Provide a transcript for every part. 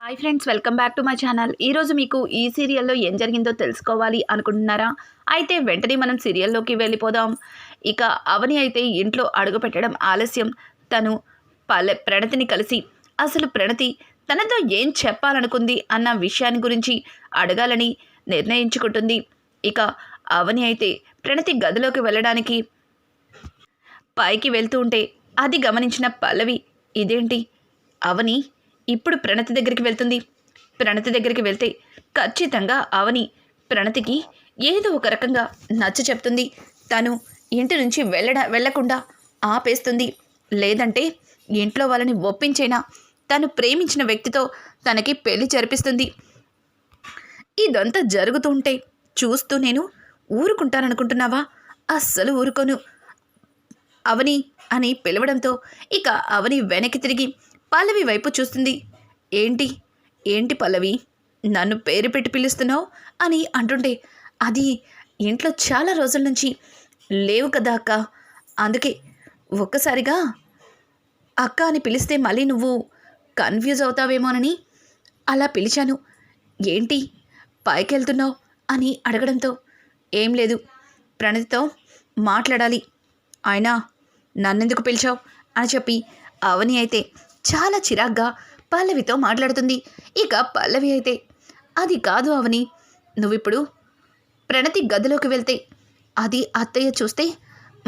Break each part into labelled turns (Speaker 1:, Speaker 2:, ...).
Speaker 1: Hi friends, welcome back to my channel. ఈరోజు మీకు ఈ సీరియల్లో ఏం జరిగిందో తెలుసుకోవాలి అనుకుంటున్నారా? అయితే వెంటనే మనం సీరియల్లోకి వెళ్ళిపోదాం. ఇక అవని అయితే ఇంట్లో అడుగు పెట్టడం ఆలస్యం. తను ప్రణతిని కలిసి అసలు ప్రణతి తనతో ఏం చెప్పాలనుకుంది అన్న విషయాన్ని గురించి అడగాలని నిర్ణయించుకుంటుంది. ఇక అవని అయితే ప్రణతి గదిలోకి వెళ్ళడానికి పైకి వెళ్తూ ఉంటే అది గమనించిన పల్లవి, ఇదేంటి అవని ఇప్పుడు ప్రణతి దగ్గరికి వెళ్తుంది. ప్రణతి దగ్గరికి వెళ్తే ఖచ్చితంగా అవని ప్రణతికి ఏదో ఒక రకంగా నచ్చ చెప్తుంది. తను ఇంటి నుంచి వెళ్ళకుండా ఆపేస్తుంది. లేదంటే ఇంట్లో వాళ్ళని ఒప్పించైనా తను ప్రేమించిన వ్యక్తితో తనకి పెళ్లి జరిపిస్తుంది. ఇదంతా జరుగుతుంటే చూస్తూ నేను ఊరుకుంటాననుకుంటున్నావా? అస్సలు ఊరుకోను. అవని అని పిలవడంతో ఇక అవని వెనక్కి తిరిగి పల్లవి వైపు చూస్తుంది. ఏంటి పల్లవి, నన్ను పేరు పెట్టి పిలుస్తున్నావు అని అంటుంటే, అది ఇంట్లో చాలా రోజుల నుంచి లేవు కదా అక్క, అందుకే ఒక్కసారిగా అక్క అని పిలిస్తే మళ్ళీ నువ్వు కన్ఫ్యూజ్ అవుతావేమోనని అలా పిలిచాను. ఏంటి పైకి వెళ్తున్నావు అని అడగడంతో, ఏం లేదు, ప్రణతితో మాట్లాడాలి, అయినా నన్నెందుకు పిలిచావు అని చెప్పి అవని అయితే చాలా చిరాగ్గా పల్లవితో మాట్లాడుతుంది. ఇక పల్లవి అయితే, అది కాదు అవని, నువ్విప్పుడు ప్రణతి గదిలోకి వెళ్తే అది అత్తయ్య చూస్తే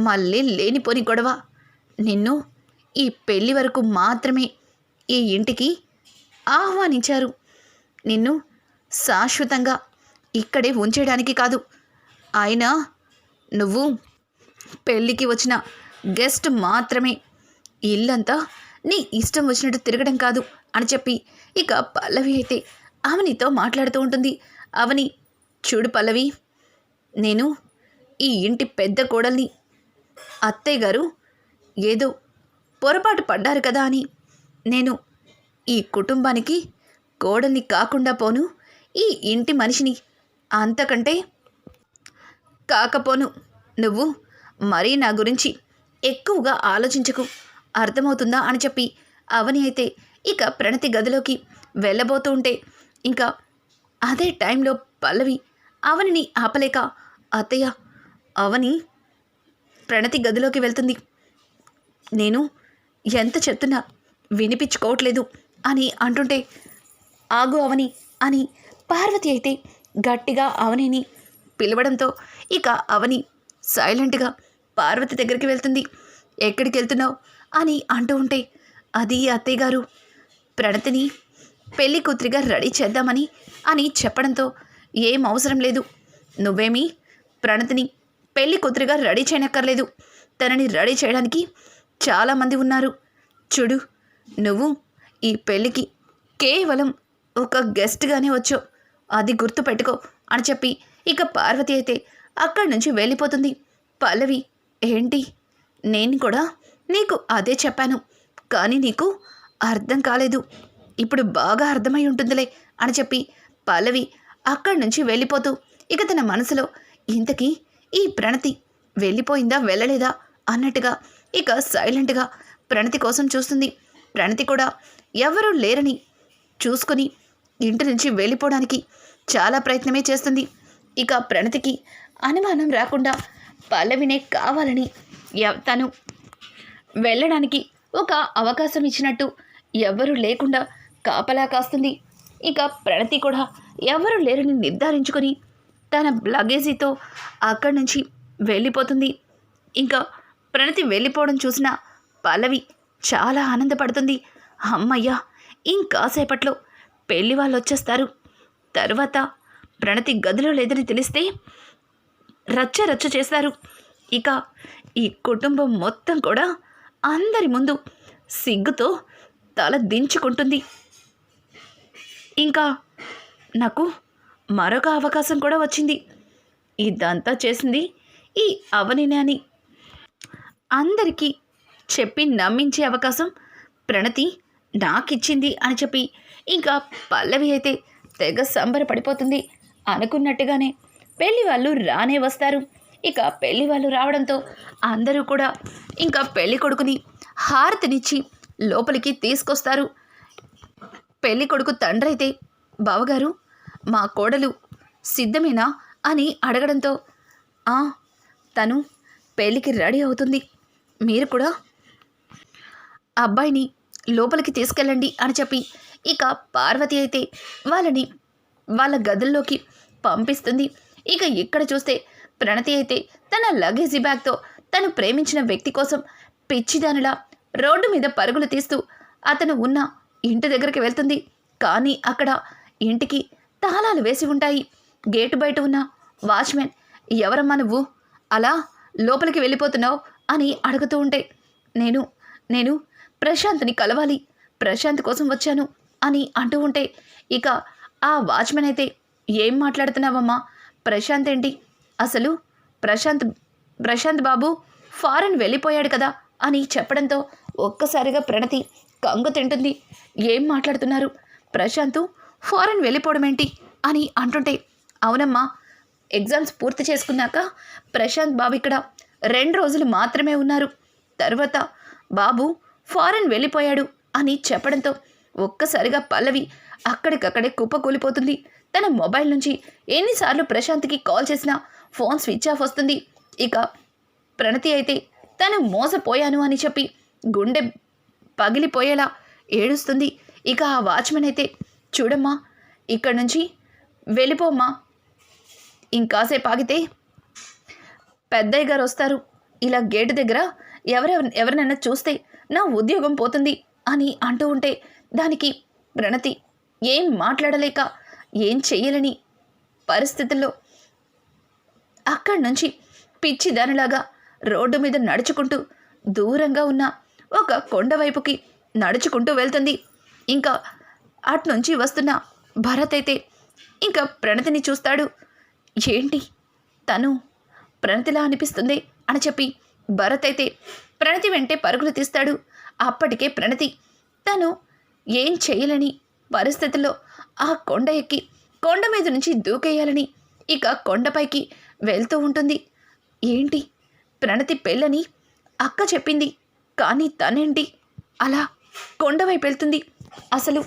Speaker 1: మళ్ళీ లేనిపోని గొడవ. నిన్ను ఈ పెళ్లి వరకు మాత్రమే ఈ ఇంటికి ఆహ్వానించారు. నిన్ను శాశ్వతంగా ఇక్కడే ఉంచడానికి కాదు. అయినా నువ్వు పెళ్ళికి వచ్చిన గెస్ట్ మాత్రమే. ఇల్లంతా నీ ఇష్టం వచ్చినట్టు తిరగడం కాదు అని చెప్పి ఇక పల్లవి అయితే అవనితో మాట్లాడుతూ ఉంటుంది. అవని, చూడు పల్లవి, నేను ఈ ఇంటి పెద్ద కోడల్ని. అత్తయ్య గారు ఏదో పొరపాటు పడ్డారు కదా అని నేను ఈ కుటుంబానికి కోడల్ని కాకుండా పోను, ఈ ఇంటి మనిషిని అంతకంటే కాకపోను. నువ్వు మరీ నా గురించి ఎక్కువగా ఆలోచించకు, అర్థమవుతుందా అని చెప్పి అవని అయితే ఇక ప్రణతి గదిలోకి వెళ్ళబోతూ ఉంటే ఇంకా అదే టైంలో పల్లవి అవనిని ఆపలేక, అత్తయ్య, అవని ప్రణతి గదిలోకి వెళ్తుంది, నేను ఎంత చెప్తున్నా వినిపించుకోవట్లేదు అని అంటుంటే, ఆగు అవని అని పార్వతి అయితే గట్టిగా అవనిని పిలవడంతో ఇక అవని సైలెంట్గా పార్వతి దగ్గరికి వెళ్తుంది. ఎక్కడికి వెళ్తున్నావు అని అంటూ ఉంటే, అది అత్తయ్య గారు, ప్రణతిని పెళ్లి కూతురిగా రెడీ చేద్దామని అని చెప్పడంతో, ఏం అవసరం లేదు, నువ్వేమీ ప్రణతిని పెళ్లి కూతురిగా రెడీ చేయనక్కర్లేదు, తనని రెడీ చేయడానికి చాలామంది ఉన్నారు. చూడు, నువ్వు ఈ పెళ్ళికి కేవలం ఒక గెస్ట్గానే వచ్చావు, అది గుర్తు పెట్టుకో అని చెప్పి ఇక పార్వతి అయితే అక్కడి నుంచి వెళ్ళిపోతుంది. పల్లవి, ఏంటి, నేను కూడా నీకు అదే చెప్పాను, కానీ నీకు అర్థం కాలేదు, ఇప్పుడు బాగా అర్థమై ఉంటుందిలే అని చెప్పి పల్లవి అక్కడి నుంచి వెళ్ళిపోతూ ఇక తన మనసులో ఇంతకీ ఈ ప్రణతి వెళ్ళిపోయిందా వెళ్ళలేదా అన్నట్టుగా ఇక సైలెంట్గా ప్రణతి కోసం చూస్తుంది. ప్రణతి కూడా ఎవరూ లేరని చూసుకొని ఇంటి నుంచి వెళ్ళిపోవడానికి చాలా ప్రయత్నమే చేస్తుంది. ఇక ప్రణతికి అనుమానం రాకుండా పల్లవినే కావాలని తను వెళ్ళడానికి ఒక అవకాశం ఇచ్చినట్టు ఎవరూ లేకుండా కాపలా కాస్తుంది. ఇక ప్రణతి కూడా ఎవరు లేరని నిర్ధారించుకొని తన లగేజీతో అక్కడి నుంచి వెళ్ళిపోతుంది. ఇంకా ప్రణతి వెళ్ళిపోవడం చూసిన పల్లవి చాలా ఆనందపడుతుంది. అమ్మయ్య, ఇంకాసేపట్లో పెళ్లి వాళ్ళు వచ్చేస్తారు, తర్వాత ప్రణతి గదిలో లేదని తెలిస్తే రచ్చ చేస్తారు. ఇక ఈ కుటుంబం మొత్తం కూడా అందరి ముందు సిగ్గుతో తల దించుకుంటుంది. ఇంకా నాకు మరొక అవకాశం కూడా వచ్చింది, ఇదంతా చేసింది ఈ అవనినే అని అందరికీ చెప్పి నమ్మించే అవకాశం ప్రణతి నాకిచ్చింది అని చెప్పి ఇంకా పల్లవి అయితే తెగ సంబరపడిపోతుంది. అనుకున్నట్టుగానే పెళ్లి వాళ్ళు రానే వస్తారు. ఇక పెళ్లి వాళ్ళు రావడంతో అందరూ కూడా ఇంకా పెళ్లి కొడుకుని హారతినిచ్చి లోపలికి తీసుకొస్తారు. పెళ్లి కొడుకు తండ్రి అయితే, బావగారు మా కోడలు సిద్ధమేనా అని అడగడంతో, ఆ తను పెళ్ళికి రెడీ అవుతుంది, మీరు కూడా అబ్బాయిని లోపలికి తీసుకెళ్ళండి అని చెప్పి ఇక పార్వతి అయితే వాళ్ళని వాళ్ళ గదుల్లోకి పంపిస్తుంది. ఇక ఇక్కడ చూస్తే ప్రణతి అయితే తన లగేజీ బ్యాగ్తో తను ప్రేమించిన వ్యక్తి కోసం పిచ్చిదానిలా రోడ్డు మీద పరుగులు తీస్తూ అతను ఉన్న ఇంటి దగ్గరికి వెళ్తుంది. కానీ అక్కడ ఇంటికి తాళాలు వేసి ఉంటాయి. గేటు బయట ఉన్న వాచ్మెన్, ఎవరమ్మా నువ్వు అలా లోపలికి వెళ్ళిపోతున్నావు అని అడుగుతూ ఉంటే, నేను నేను ప్రశాంత్ని కలవాలి, ప్రశాంత్ కోసం వచ్చాను అని అంటూ ఉంటే, ఇక ఆ వాచ్మెన్ అయితే, ఏం మాట్లాడుతున్నావమ్మా, ప్రశాంత్ ఏంటి, అసలు ప్రశాంత్ బాబు ఫారెన్ వెళ్ళిపోయాడు కదా అని చెప్పడంతో ఒక్కసారిగా ప్రణతి కంగు తింటుంది. ఏం మాట్లాడుతున్నారు, ప్రశాంత్ ఫారెన్ వెళ్ళిపోవడం ఏంటి అని అంటుంటే, అవునమ్మా, ఎగ్జామ్స్ పూర్తి చేసుకున్నాక ప్రశాంత్ బాబు ఇక్కడ 2 రోజులు మాత్రమే ఉన్నారు, తర్వాత బాబు ఫారెన్ వెళ్ళిపోయాడు అని చెప్పడంతో ఒక్కసారిగా పల్లవి అక్కడికక్కడే కుప్పకూలిపోతుంది. తన మొబైల్ నుంచి ఎన్నిసార్లు ప్రశాంత్కి కాల్ చేసినా ఫోన్ స్విచ్ ఆఫ్ వస్తుంది. ఇక ప్రణతి అయితే తను మోసపోయాను అని చెప్పి గుండె పగిలిపోయేలా ఏడుస్తుంది. ఇక ఆ వాచ్మెన్ అయితే, చూడమ్మా, ఇక్కడి నుంచి వెళ్ళిపోమ్మా, ఇంకాసేపు ఆగితే పెద్దయ్య గారు వస్తారు, ఇలా గేటు దగ్గర ఎవరినైనా చూస్తే నా ఉద్యోగం పోతుంది అని అంటూ ఉంటే, దానికి ప్రణతి ఏం మాట్లాడలేక ఏం చెయ్యలేని పరిస్థితుల్లో అక్కడి నుంచి పిచ్చిదానిలాగా రోడ్డు మీద నడుచుకుంటూ దూరంగా ఉన్న ఒక కొండ వైపుకి నడుచుకుంటూ వెళ్తుంది. ఇంకా అట్నుంచి వస్తున్న భరత్ అయితే ఇంకా ప్రణతిని చూస్తాడు. ఏంటి తను ప్రణతిలా అనిపిస్తుంది అని చెప్పి భరత్ అయితే ప్రణతి వెంటే పరుగులు తీస్తాడు. అప్పటికే ప్రణతి తను ఏం చేయలేని పరిస్థితుల్లో ఆ కొండ ఎక్కి కొండ మీద నుంచి దూకేయాలని ఇక కొండపైకి వెళ్తూ ఉంటుంది. ఏంటి, ప్రణతి పెళ్ళని అక్క చెప్పింది, కానీ తనేంటి అలా కొండవైపు వెళ్తుంది, అసలు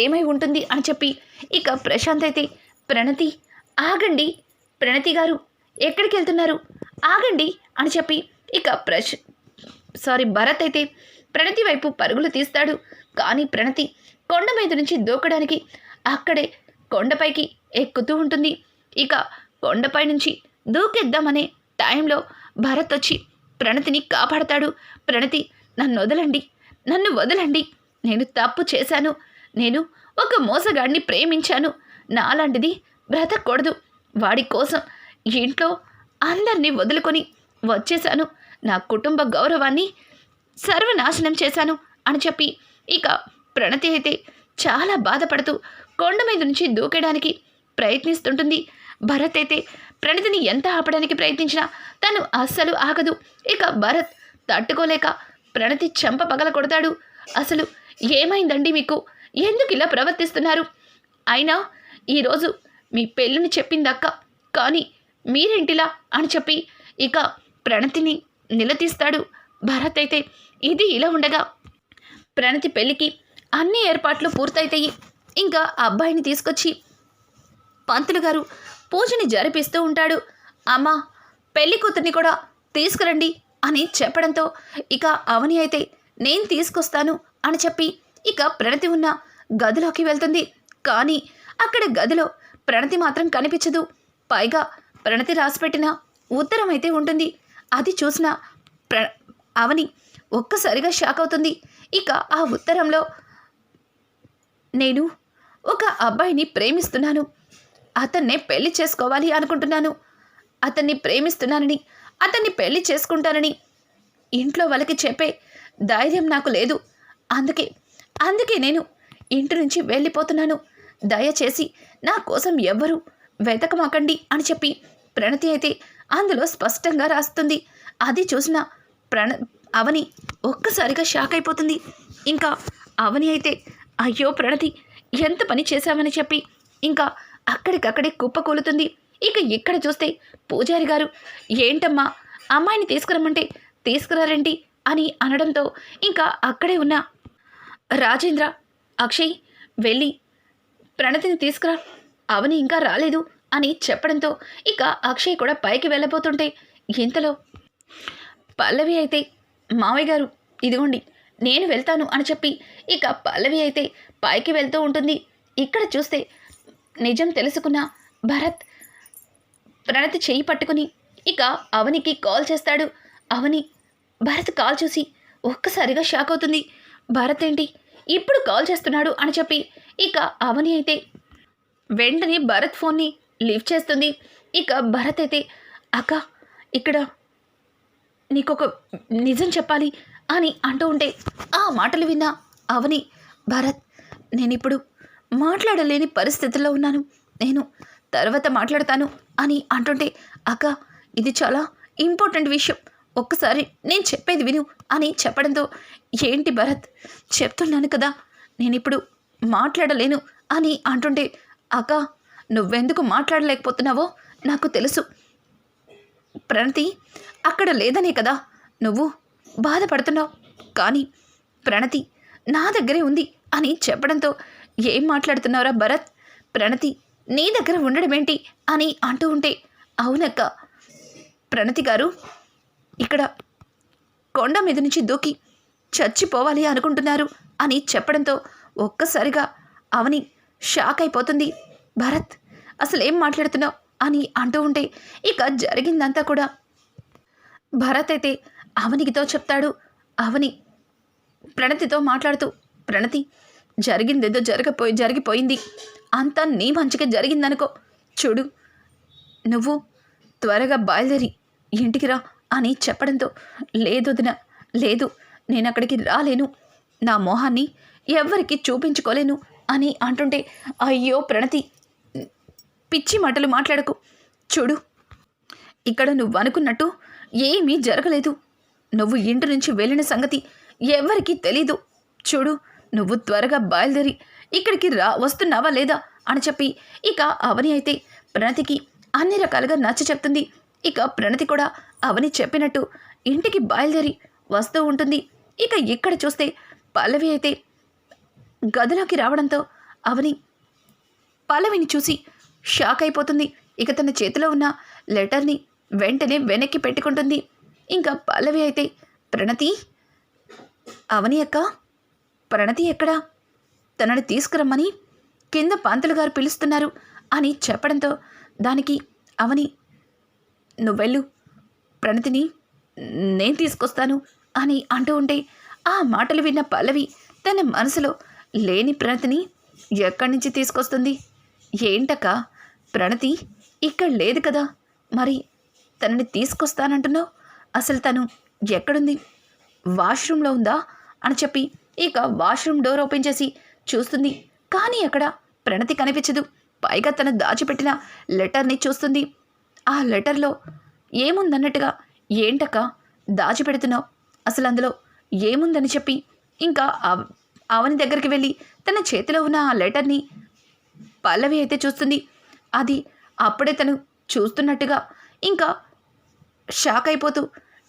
Speaker 1: ఏమై ఉంటుంది అని చెప్పి ఇక ప్రశాంత్ అయితే, ప్రణతి ఆగండి, ప్రణతి గారు ఎక్కడికి వెళ్తున్నారు, ఆగండి అని చెప్పి ఇక భరత్ అయితే ప్రణతి వైపు పరుగులు తీస్తాడు. కానీ ప్రణతి కొండ మీద నుంచి దూకడానికి అక్కడే కొండపైకి ఎక్కుతూ ఉంటుంది. ఇక కొండపై నుంచి దూకేద్దామనే టైంలో భరత్ వచ్చి ప్రణతిని కాపాడతాడు. ప్రణతి, నన్ను వదలండి, నేను తప్పు చేశాను, నేను ఒక మోసగాడిని ప్రేమించాను, నాలాంటిది బ్రతకూడదు, వాడి కోసం ఇంట్లో అందరినీ వదులుకొని వచ్చేశాను, నా కుటుంబ గౌరవాన్ని సర్వనాశనం చేశాను అని చెప్పి ఇక ప్రణతి అయితే చాలా బాధపడుతూ కొండ మీద నుంచి దూకడానికి ప్రయత్నిస్తుంటుంది. భరత్ అయితే ప్రణతిని ఎంత ఆపడానికి ప్రయత్నించినా తను అస్సలు ఆగదు. ఇక భరత్ తట్టుకోలేక ప్రణతి చెంప పగల కొడతాడు. అసలు ఏమైందండి మీకు, ఎందుకు ఇలా ప్రవర్తిస్తున్నారు, అయినా ఈరోజు మీ పెళ్ళిని చెప్పిందక్క, కానీ మీరేంటిలా అని చెప్పి ఇక ప్రణతిని నిలదీస్తాడు. భరత్ అయితే ఇది ఇలా ఉండగా ప్రణతి పెళ్ళికి అన్ని ఏర్పాట్లు పూర్తయితాయి. ఇంకా అబ్బాయిని తీసుకొచ్చి పంతులు గారు పూజని జరిపిస్తూ ఉంటాడు. అమ్మా, పెళ్లి కూతుర్ని కూడా తీసుకురండి అని చెప్పడంతో ఇక అవని అయితే నేను తీసుకొస్తాను అని చెప్పి ఇక ప్రణతి ఉన్న గదిలోకి వెళ్తుంది. కానీ అక్కడ గదిలో ప్రణతి మాత్రం కనిపించదు. పైగా ప్రణతి రాసిపెట్టిన ఉత్తరం అయితే ఉంటుంది. అది చూసిన అవని ఒక్కసారిగా షాక్ అవుతుంది. ఇక ఆ ఉత్తరంలో, నేను ఒక అబ్బాయిని ప్రేమిస్తున్నాను, అతన్నే పెళ్లి చేసుకోవాలి అనుకుంటున్నాను, అతన్ని ప్రేమిస్తున్నానని, అతన్ని పెళ్లి చేసుకుంటానని ఇంట్లో వాళ్ళకి చెప్పే ధైర్యం నాకు లేదు, అందుకే నేను ఇంటి నుంచి వెళ్ళిపోతున్నాను, దయచేసి నా కోసం ఎవ్వరూ వెతకమాకండి అని చెప్పి ప్రణతి అయితే అందులో స్పష్టంగా రాస్తుంది. అది చూసిన అవని ఒక్కసారిగా షాక్ అయిపోతుంది. ఇంకా అవని అయితే, అయ్యో ప్రణతి, ఎంత పని చేశామని చెప్పి ఇంకా అక్కడికక్కడే కుప్పకూలుతుంది. ఇక ఇక్కడ చూస్తే పూజారి గారు, ఏంటమ్మా అమ్మాయిని తీసుకురమ్మంటే తీసుకురారేంటి అని అనడంతో ఇంకా అక్కడే ఉన్న రాజేంద్ర, అక్షయ్ వెళ్ళి ప్రణతిని తీసుకురా, అవని ఇంకా రాలేదు అని చెప్పడంతో ఇక అక్షయ్ కూడా పైకి వెళ్ళబోతుంటే ఇంతలో పల్లవి అయితే మావయ్య గారు ఇదిగోండి నేను వెళ్తాను అని చెప్పి ఇక పల్లవి అయితే పైకి వెళ్తూ ఉంటుంది. ఇక్కడ చూస్తే నిజం తెలుసుకున్న భరత్ ప్రణతి చేయి పట్టుకుని ఇక అవనికి కాల్ చేస్తాడు. అవని భరత్ కాల్ చూసి ఒక్కసారిగా షాక్ అవుతుంది. భరత్ ఏంటి ఇప్పుడు కాల్ చేస్తున్నాడు అని చెప్పి ఇక అవని అయితే వెంటనే భరత్ ఫోన్ని లిఫ్ట్ చేస్తుంది. ఇక భరత్ అయితే అక్క ఇక్కడ నీకొక నిజం చెప్పాలి అని అంటూ ఉంటే ఆ మాటలు విన్న అవని భరత్ నేనిప్పుడు మాట్లాడలేని పరిస్థితుల్లో ఉన్నాను, నేను తర్వాత మాట్లాడతాను అని అంటుంటే అక్క ఇది చాలా ఇంపార్టెంట్ విషయం, ఒక్కసారి నేను చెప్పేది విను అని చెప్పడంతో ఏంటి భరత్ చెప్తున్నాను కదా నేనిప్పుడు మాట్లాడలేను అని అంటుంటే అక్క నువ్వెందుకు మాట్లాడలేకపోతున్నావో నాకు తెలుసు, ప్రణతి అక్కడ లేదనే కదా నువ్వు బాధపడుతున్నావు, కానీ ప్రణతి నా దగ్గరే ఉంది అని చెప్పడంతో ఏం మాట్లాడుతున్నావురా భరత్, ప్రణతి నీ దగ్గర ఉండడం ఏంటి అని అంటూ ఉంటే అవునక్క ప్రణతి గారు ఇక్కడ కొండ మీద నుంచి దూకి చచ్చిపోవాలి అనుకుంటున్నారు అని చెప్పడంతో ఒక్కసారిగా అవని షాక్ అయిపోతుంది. భరత్ అసలు ఏం మాట్లాడుతున్నావు అని అంటూ ఉంటే ఇక జరిగిందంతా కూడా భరత్ అయితే అవనికితో చెప్తాడు. అవని ప్రణతితో మాట్లాడుతూ ప్రణతి జరిగిందేదో జరిగిపోయింది, అంతా నీ మంచిగా జరిగిందనుకో, చూడు నువ్వు త్వరగా బయలుదేరి ఇంటికి రా అని చెప్పడంతో లేదొదిన లేదు నేను అక్కడికి రాలేను, నా మొహాన్ని ఎవ్వరికి చూపించుకోలేను అని అంటుంటే అయ్యో ప్రణతి పిచ్చి మాటలు మాట్లాడకు, చూడు ఇక్కడ నువ్వు అనుకున్నట్టు ఏమీ జరగలేదు, నువ్వు ఇంటి నుంచి వెళ్ళిన సంగతి ఎవ్వరికీ తెలీదు, చూడు నువ్వు త్వరగా బయలుదేరి ఇక్కడికి వస్తున్నావా లేదా అని చెప్పి ఇక అవని అయితే ప్రణతికి అన్ని రకాలుగా నచ్చ చెప్తుంది. ఇక ప్రణతి కూడా అవని చెప్పినట్టు ఇంటికి బయలుదేరి వస్తూ ఉంటుంది. ఇక ఇక్కడ చూస్తే పల్లవి అయితే గదిలోకి రావడంతో అవని పల్లవిని చూసి షాక్ అయిపోతుంది. ఇక తన చేతిలో ఉన్న లెటర్ని వెంటనే వెనక్కి పెట్టుకుంటుంది. ఇంకా పల్లవి అయితే ప్రణతి అవని అక్క ప్రణతి ఎక్కడా, తనని తీసుకురమ్మని కింద పంతులు గారు పిలుస్తున్నారు అని చెప్పడంతో దానికి అవని నువ్వెళ్ళు ప్రణతిని నేను తీసుకొస్తాను అని అంటూ ఉంటే ఆ మాటలు విన్న పల్లవి తన మనసులో లేని ప్రణతిని ఎక్కడి నుంచి తీసుకొస్తుంది, ఏంటక్క ప్రణతి ఇక్కడ లేదు కదా, మరి తనని తీసుకొస్తానంటున్నావు, అసలు తను ఎక్కడుంది, వాష్రూమ్లో ఉందా అని చెప్పి ఇక వాష్రూమ్ డోర్ ఓపెన్ చేసి చూస్తుంది. కానీ అక్కడ ప్రణతి కనిపించదు. పైగా తను దాచిపెట్టిన లెటర్ని చూస్తుంది. ఆ లెటర్లో ఏముందన్నట్టుగా ఏంటక్క దాచిపెడుతున్నావు, అసలు అందులో ఏముందని చెప్పి ఇంకా అవని దగ్గరికి వెళ్ళి తన చేతిలో ఉన్న ఆ లెటర్ని పల్లవి అయితే చూస్తుంది. అది అప్పుడే తను చూస్తున్నట్టుగా ఇంకా షాక్ అయిపోతూ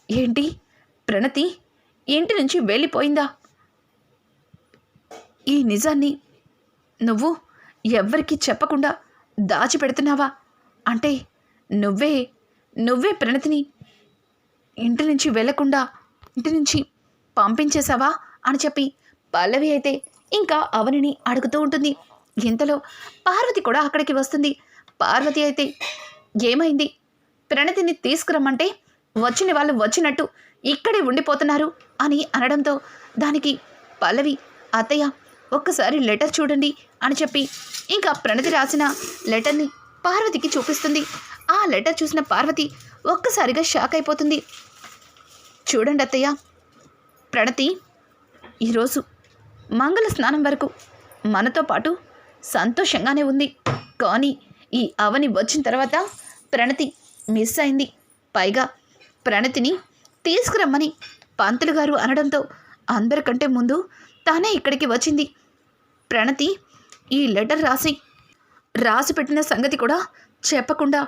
Speaker 1: ఏంటి ప్రణతి ఇంటి నుంచి వెళ్ళిపోయిందా, ఈ నిజాన్ని నువ్వు ఎవ్వరికీ చెప్పకుండా దాచిపెడుతున్నావా, అంటే నువ్వే ప్రణతిని ఇంటి నుంచి వెళ్ళకుండా ఇంటి నుంచి పంపించేశావా అని చెప్పి పల్లవి అయితే ఇంకా అవనిని అడుగుతూ ఉంటుంది. ఇంతలో పార్వతి కూడా అక్కడికి వస్తుంది. పార్వతి అయితే ఏమైంది, ప్రణతిని తీసుకురమ్మంటే వచ్చిన వాళ్ళు వచ్చినట్టు ఇక్కడే ఉండిపోతున్నారు అని అనడంతో దానికి పల్లవి అత్తయ్య ఒక్కసారి లెటర్ చూడండి అని చెప్పి ఇంకా ప్రణతి రాసిన లెటర్ని పార్వతికి చూపిస్తుంది. ఆ లెటర్ చూసిన పార్వతి ఒక్కసారిగా షాక్ అయిపోతుంది. చూడండి అత్తయ్య, ప్రణతి ఈరోజు మంగళ స్నానం వరకు మనతో పాటు సంతోషంగానే ఉంది, కానీ ఈ అవని వచ్చిన తర్వాత ప్రణతి మిస్ అయింది, పైగా ప్రణతిని తీసుకురమ్మని పంతులు గారు అనడంతో అందరికంటే ముందు తానే ఇక్కడికి వచ్చింది. ప్రణతి ఈ లెటర్ రాసి పెట్టిన సంగతి కూడా చెప్పకుండా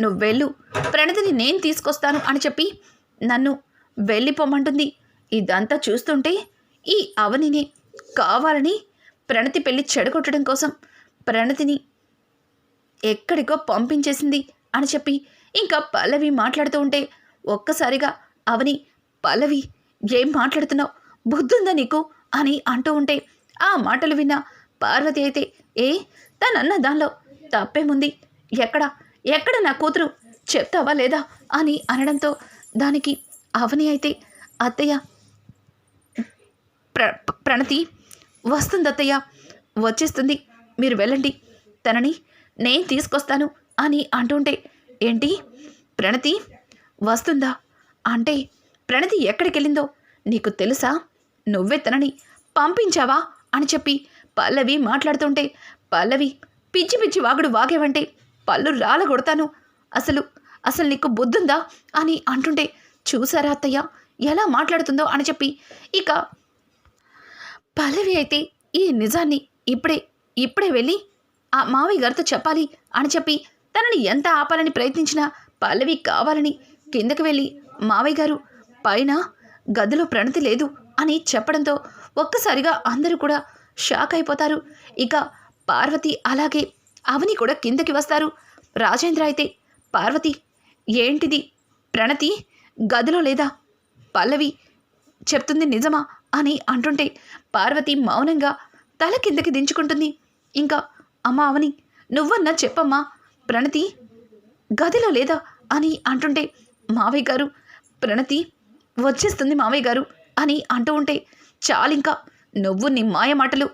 Speaker 1: నువ్వెళ్ళు, ప్రణతిని నేను తీసుకొస్తాను అని చెప్పి నన్ను వెళ్ళిపోమంటుంది. ఇదంతా చూస్తుంటే ఈ అవనిని కావాలని ప్రణతి పెళ్లి చెడగొట్టడం కోసం ప్రణతిని ఎక్కడికో పంపించేసింది అని చెప్పి ఇంకా పల్లవి మాట్లాడుతూ ఉంటే ఒక్కసారిగా అవని, పల్లవి ఏం మాట్లాడుతున్నావు, బుద్ధుందా నీకు అని అంటూ ఉంటే ఆ మాటలు విన్న పార్వతి అయితే తనన్న దానిలో తప్పేముంది, ఎక్కడ నా కూతురు చెప్తావా లేదా అని అనడంతో దానికి అవని అయితే అత్తయ్య ప్రణతి వస్తుంది అత్తయ్య, వచ్చేస్తుంది, మీరు వెళ్ళండి, తనని నేను తీసుకొస్తాను అని అంటుంటే ఏంటి ప్రణతి వస్తుందా అంటే ప్రణతి ఎక్కడికి వెళ్ళిందో నీకు తెలుసా, నువ్వే తనని పంపించావా అని చెప్పి పల్లవి మాట్లాడుతుంటే పల్లవి పిచ్చి పిచ్చి వాగుడు వాగేవంటే పళ్ళు రాలగొడతాను, అసలు నీకు బుద్ధుందా అని అంటుంటే చూసారా అత్తయ్య ఎలా మాట్లాడుతుందో అని చెప్పి ఇక పల్లవి అయితే ఈ నిజాన్ని ఇప్పుడే వెళ్ళి ఆ మావయ్య గారితో చెప్పాలి అని చెప్పి తనని ఎంత ఆపాలని ప్రయత్నించినా పల్లవి కావాలని కిందకి వెళ్ళి మావయ్య గారు పైన గదిలో ప్రణతి లేదు అని చెప్పడంతో ఒక్కసారిగా అందరూ కూడా షాక్ అయిపోతారు. ఇక పార్వతి అలాగే అవని కూడా కిందకి వస్తారు. రాజేంద్ర అయితే పార్వతి ఏంటిది, ప్రణతి గదిలో లేదా, పల్లవి చెప్తుంది నిజమా అని అంటుంటే పార్వతి మౌనంగా తల కిందకి దించుకుంటుంది. ఇంకా అమ్మ అవని నువ్వన్నా చెప్పమ్మా, ప్రణతి గదిలో లేదా అని అంటుంటే మావయ్య గారు ప్రణతి వచ్చేస్తుంది మావయ్య గారు అని అంటూ ఉంటే చాలింకా నువ్వు నీ మాయ మాటలు,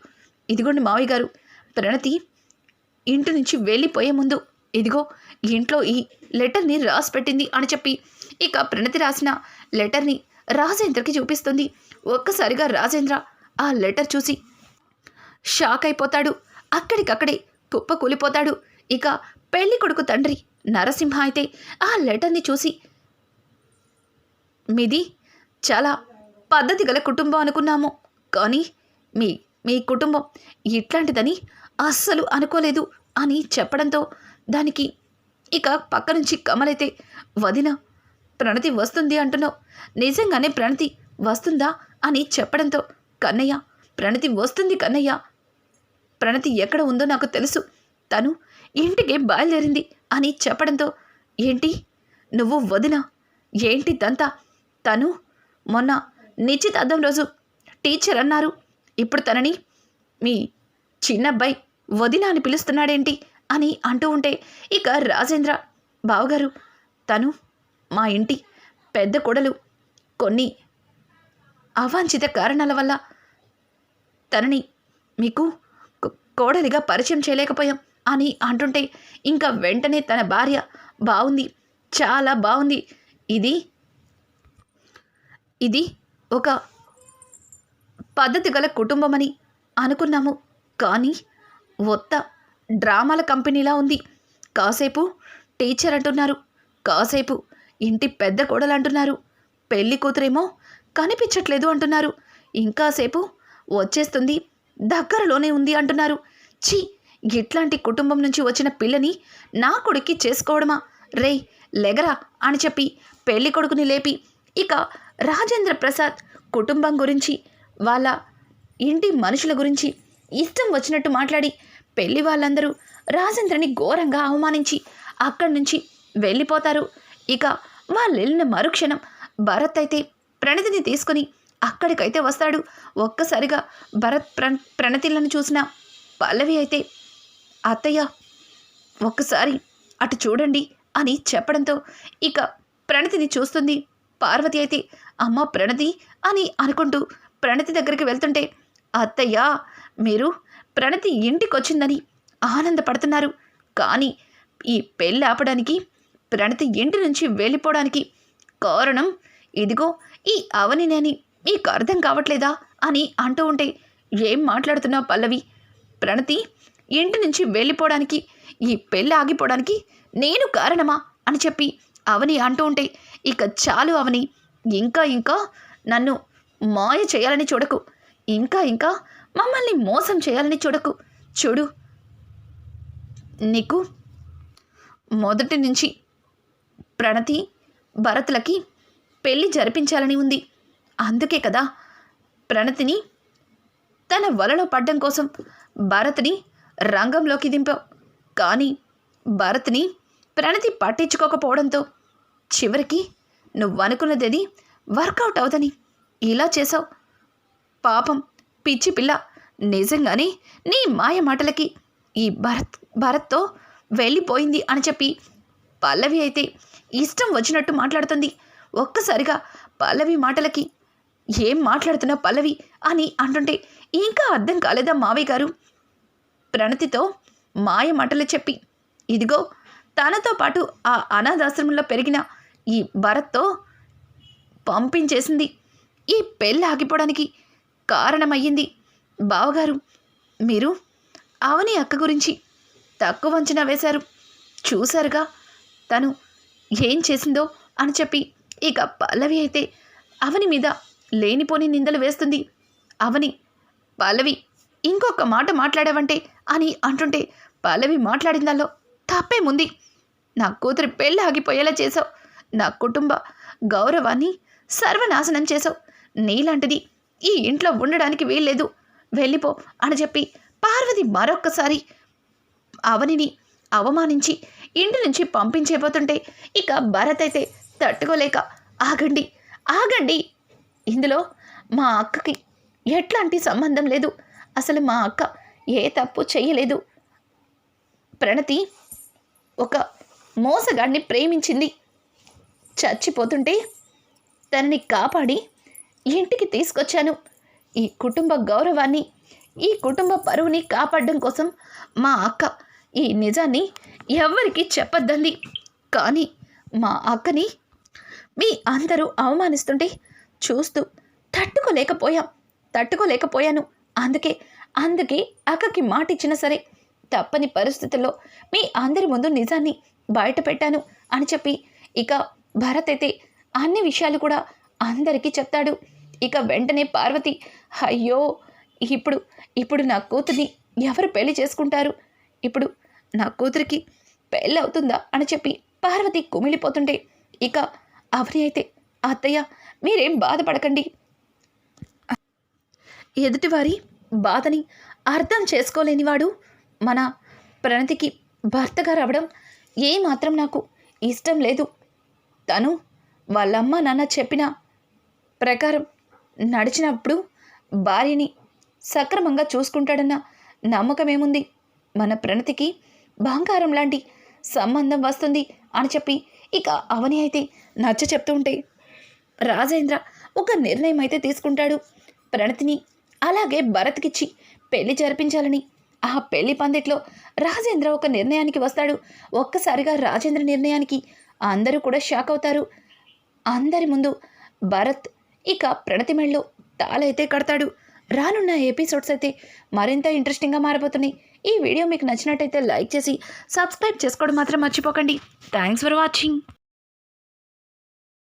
Speaker 1: ఇదిగోండి మావయ్య గారు ప్రణతి ఇంటి నుంచి వెళ్ళిపోయే ముందు ఇదిగో ఇంట్లో ఈ లెటర్ని రాసి పెట్టింది అని చెప్పి ఇక ప్రణతి రాసిన లెటర్ని రాజేంద్రకి చూపిస్తుంది. ఒక్కసారిగా రాజేంద్ర ఆ లెటర్ చూసి షాక్ అయిపోతాడు, అక్కడికక్కడే కుప్ప కూలిపోతాడు. ఇక పెళ్లి కొడుకు తండ్రి నరసింహ అయితే ఆ లెటర్ని చూసి మీది చాలా పద్ధతి గల కుటుంబం అనుకున్నాము, కానీ మీ కుటుంబం ఇట్లాంటిదని అస్సలు అనుకోలేదు అని చెప్పడంతో దానికి ఇక పక్క నుంచి కమలైతే వదిన ప్రణతి వస్తుంది అంటున్నావు, నిజంగానే ప్రణతి వస్తుందా అని చెప్పడంతో కన్నయ్య ప్రణతి వస్తుంది కన్నయ్య, ప్రణతి ఎక్కడ ఉందో నాకు తెలుసు, తను ఇంటికి బయలుదేరింది అని చెప్పడంతో ఏంటి నువ్వు వదిన ఏంటి దంతా, తను మొన్న నిశ్చితార్థం రోజు టీచర్ అన్నారు, ఇప్పుడు తనని మీ చిన్నబ్బాయి వదిన అని పిలుస్తున్నాడేంటి అని అంటూ ఉంటే ఇక రాజేంద్ర బావగారు తను మా ఇంటి పెద్ద కోడలు, కొన్ని అవాంఛిత కారణాల వల్ల తనని మీకు కోడలిగా పరిచయం చేయలేకపోయాం అని అంటుంటే ఇంకా వెంటనే తన భార్య బాగుంది, చాలా బాగుంది, ఇది ఒక పద్ధతి గల కుటుంబమని అనుకున్నాము, కానీ ఒత్త డ్రామాల కంపెనీలా ఉంది, కాసేపు టీచర్ అంటున్నారు, కాసేపు ఇంటి పెద్ద కోడలు అంటున్నారు, పెళ్లి కూతురేమో కనిపించట్లేదు అంటున్నారు, ఇంకాసేపు వచ్చేస్తుంది దగ్గరలోనే ఉంది అంటున్నారు. ఛీ, ఇట్లాంటి కుటుంబం నుంచి వచ్చిన పిల్లని నా కొడుక్కి చేసుకోవడమా, రే లెగరా అని చెప్పి పెళ్లి కొడుకుని లేపి ఇక రాజేంద్ర ప్రసాద్ కుటుంబం గురించి వాళ్ళ ఇంటి మనుషుల గురించి ఇష్టం వచ్చినట్టు మాట్లాడి పెళ్లి వాళ్ళందరూ రాజేంద్రని ఘోరంగా అవమానించి అక్కడి నుంచి వెళ్ళిపోతారు. ఇక వాళ్ళు వెళ్ళిన మరుక్షణం భరత్ అయితే ప్రణతిని తీసుకుని అక్కడికైతే వస్తాడు. ఒక్కసారిగా భరత్ ప్రణతిలను చూసిన పల్లవి అయితే అత్తయ్య ఒక్కసారి అటు చూడండి అని చెప్పడంతో ఇక ప్రణతిని చూస్తుంది. పార్వతి అయితే అమ్మ ప్రణతి అని అనుకుంటూ ప్రణతి దగ్గరికి వెళ్తుంటే అత్తయ్య మీరు ప్రణతి ఇంటికి వచ్చిందని ఆనందపడుతున్నారు, కానీ ఈ పెళ్ళి ఆపడానికి ప్రణతి ఇంటి నుంచి వెళ్ళిపోవడానికి కారణం ఇదిగో ఈ అవనినని మీకు అర్థం కావట్లేదా అని అంటూ ఉంటే ఏం మాట్లాడుతున్నావు పల్లవి, ప్రణతి ఇంటి నుంచి వెళ్ళిపోవడానికి ఈ పెళ్ళి ఆగిపోవడానికి నేను కారణమా అని చెప్పి అవని అంటూ ఉంటే ఇక చాలు అవని, ఇంకా నన్ను మాయ చేయాలని చూడకు, ఇంకా మమ్మల్ని మోసం చేయాలని చూడకు, చూడు నీకు మొదటి నుంచి ప్రణతి భరత్లకి పెళ్ళి జరిపించాలని ఉంది, అందుకే కదా ప్రణతిని తన వలలో పడ్డం కోసం భరత్ని రంగంలోకి దింపావు. కానీ భరత్ని ప్రణతి పట్టించుకోకపోవడంతో చివరికి నువ్వనుకున్నది వర్కౌట్ అవదని ఇలా చేసావు. పాపం పిచ్చి పిల్ల, నిజంగానే నీ మాయ మాటలకి ఈ భరత్తో వెళ్ళిపోయింది అని చెప్పి పల్లవి అయితే ఇష్టం వచ్చినట్టు మాట్లాడుతుంది. ఒక్కసారిగా పల్లవి మాటలకి ఏం మాట్లాడుతున్నా పల్లవి అని అంటుంటే ఇంకా అర్థం కాలేదా మావయ్య గారు? ప్రణతితో మాయ మాటలు చెప్పి ఇదిగో తనతో పాటు ఆ అనాథాశ్రమంలో పెరిగిన ఈ భరత్తో పంపించేసింది. ఈ పెళ్ళి ఆగిపోవడానికి కారణమయ్యింది. బావగారు, మీరు అవని అక్క గురించి తక్కువ అంచనా వేశారు. చూశారుగా తను ఏం చేసిందో అని చెప్పి ఇక పల్లవి అయితే అవని మీద లేనిపోని నిందలు వేస్తుంది. అవని, పల్లవి ఇంకొక మాట మాట్లాడావంటే అని అంటుంటే పల్లవి మాట్లాడిందాలో తప్పేముంది? నా కూతురి పెళ్ళి ఆగిపోయేలా చేసావు. నా కుటుంబ గౌరవాన్ని సర్వనాశనం చేసావు. నీలాంటిది ఈ ఇంట్లో ఉండడానికి వీల్లేదు, వెళ్ళిపో అని చెప్పి పార్వతి మరొక్కసారి అవనిని అవమానించి ఇంటి నుంచి పంపించేపోతుంటే ఇక భరత్ అయితే తట్టుకోలేక ఆగండి ఆగండి, ఇందులో మా అక్కకి ఎట్లాంటి సంబంధం లేదు. అసలు మా అక్క ఏ తప్పు చేయలేదు. ప్రణతి ఒక మోసగాడిని ప్రేమించింది. చచ్చిపోతుంటే తనని కాపాడి ఇంటికి తీసుకొచ్చాను. ఈ కుటుంబ గౌరవాన్ని, ఈ కుటుంబ పరువుని కాపాడడం కోసం మా అక్క ఈ నిజాన్ని ఎవ్వరికీ చెప్పొద్దంది. కానీ మా అక్కని మీ అందరూ అవమానిస్తుంటే చూస్తూ తట్టుకోలేకపోయాను. అందుకే అక్కకి మాట ఇచ్చినా సరే తప్పని పరిస్థితుల్లో మీ అందరి ముందు నిజాన్ని బయట పెట్టాను అని చెప్పి ఇక భరత్ అయితే అన్ని విషయాలు కూడా అందరికీ చెప్తాడు. ఇక వెంటనే పార్వతి, అయ్యో ఇప్పుడు నా కూతుర్ని ఎవరు పెళ్లి చేసుకుంటారు? ఇప్పుడు నా కూతురికి పెళ్ళి అవుతుందా అని చెప్పి పార్వతి కుమిలిపోతుంటే ఇక అవని అయితే, అత్తయ్య మీరేం బాధపడకండి, ఎదుటివారి బాధని అర్థం చేసుకోలేనివాడు మన ప్రణతికి భర్తగా రావడం ఏమాత్రం నాకు ఇష్టం లేదు. తను వాళ్ళమ్మ నాన్న చెప్పిన ప్రకారం నడిచినప్పుడు భార్యని సక్రమంగా చూసుకుంటాడన్న నమ్మకమేముంది? మన ప్రణతికి బంగారం లాంటి సంబంధం వస్తుంది అని చెప్పి ఇక అవని అయితే నచ్చ చెప్తూ ఉంటే రాజేంద్ర ఒక నిర్ణయం అయితే తీసుకుంటాడు. ప్రణతిని అలాగే భరత్కిచ్చి పెళ్లి జరిపించాలని. ఆ పెళ్లి పందిట్లో రాజేంద్ర ఒక నిర్ణయానికి వస్తాడు. ఒక్కసారిగా రాజేంద్ర నిర్ణయానికి అందరూ కూడా షాక్ అవుతారు. అందరి ముందు భరత్ ఇక ప్రణతి మెళ్ళలో తాళైతే కడతాడు. రానున్న ఎపిసోడ్స్ అయితే మరింత ఇంట్రెస్టింగ్గా మారిపోతున్నాయి. ఈ వీడియో మీకు నచ్చినట్టయితే లైక్ చేసి సబ్స్క్రైబ్ చేసుకోవడం మాత్రం మర్చిపోకండి. Thanks for watching.